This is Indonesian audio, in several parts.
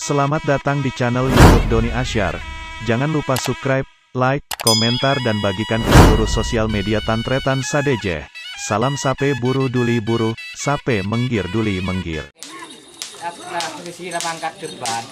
Selamat datang di channel YouTube Doni Asyar. Jangan lupa subscribe, like, komentar dan bagikan ke seluruh sosial media Tantretan Sadeje. Salam sape buru duli buru, sape menggir duli menggir. Nah, posisi pangkat depan.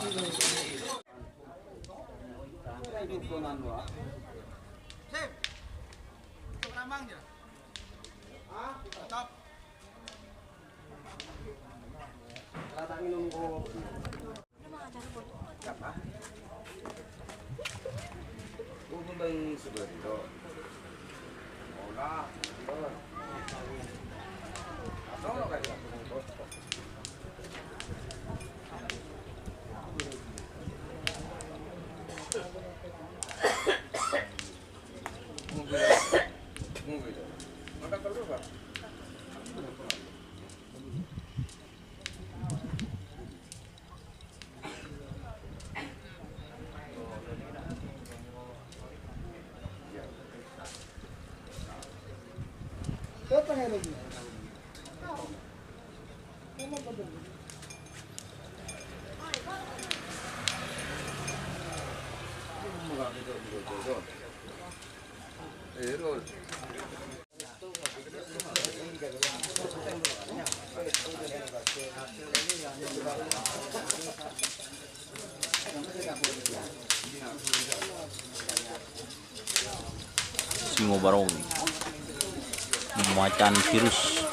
Singo barong macan virus.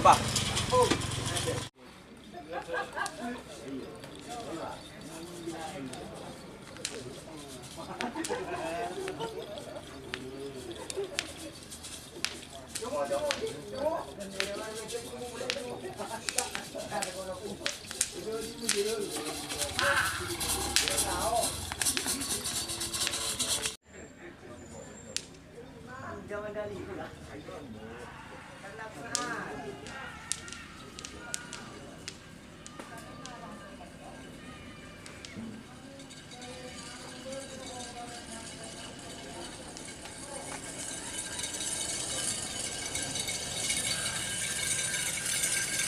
Apa?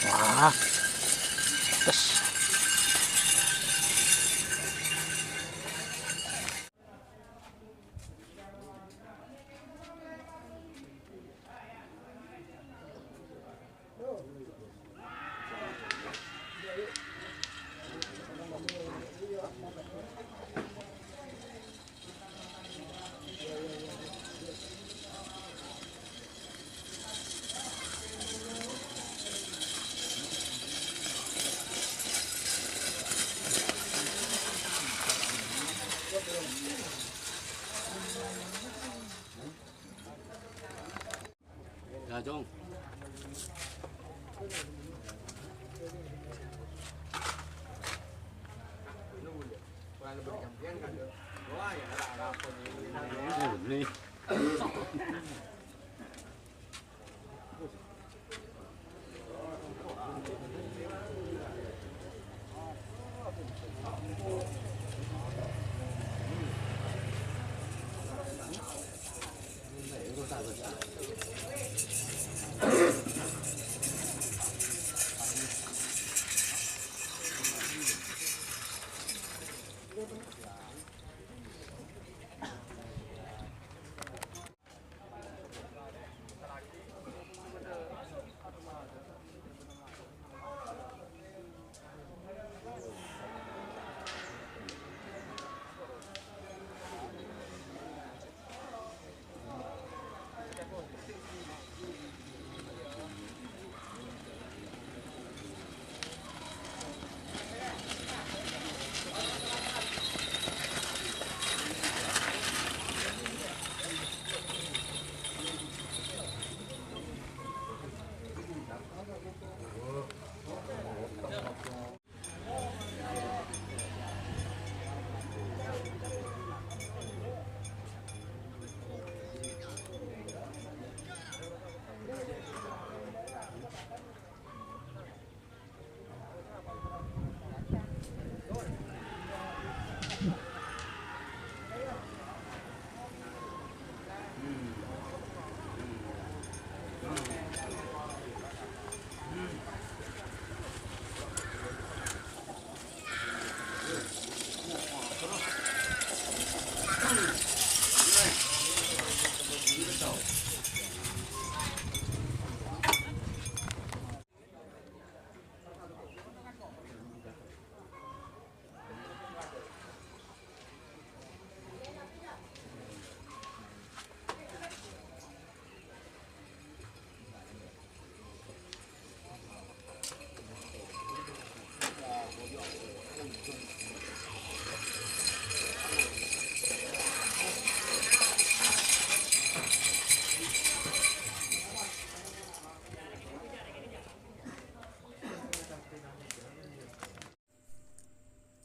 Wah, tes. Ya, Jong. Ini.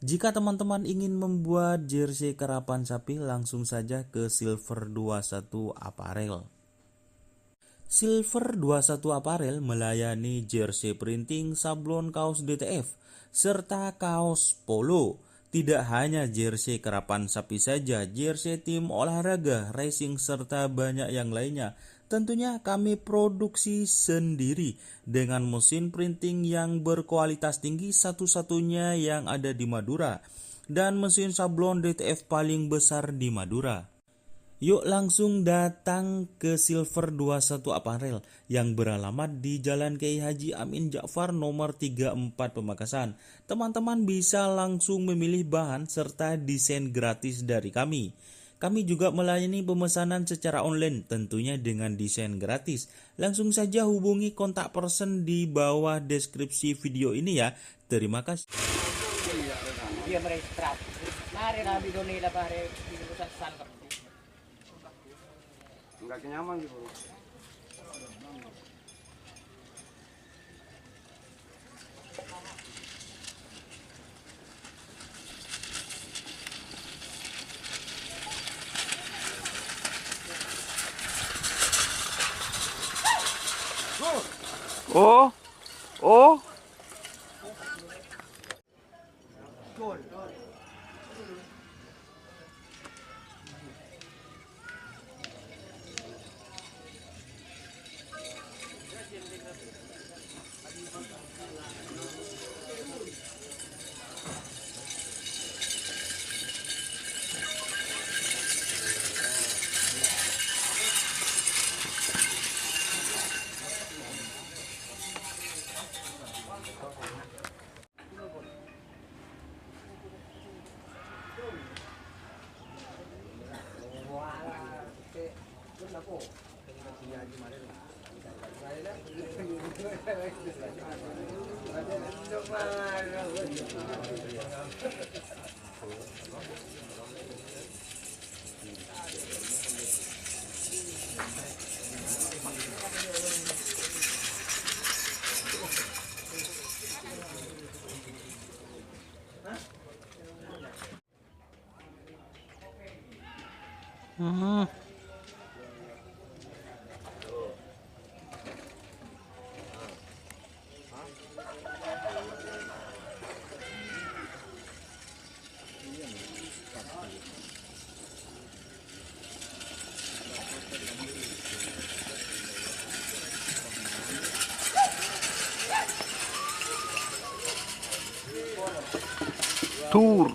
Jika teman-teman ingin membuat jersey karapan sapi, langsung saja ke Silver 21 Apparel. Silver 21 Apparel melayani jersey printing, sablon kaos DTF, serta kaos polo. Tidak hanya jersey karapan sapi saja, jersey tim olahraga, racing, serta banyak yang lainnya. Tentunya kami produksi sendiri dengan mesin printing yang berkualitas tinggi, satu-satunya yang ada di Madura, dan mesin sablon DTF paling besar di Madura. Yuk langsung datang ke Silver 21 Apparel yang beralamat di Jalan Kiai Haji Amin Ja'far nomor 34 Pamekasan. Teman-teman bisa langsung memilih bahan serta desain gratis dari kami. Kami juga melayani pemesanan secara online tentunya dengan desain gratis. Langsung saja hubungi kontak person di bawah deskripsi video ini ya. Terima kasih. Dia meregistrasi. Mari nabi doni lah pare di pusat sangkap. Enggak kenyaman gitu. Oh, oh. Tur.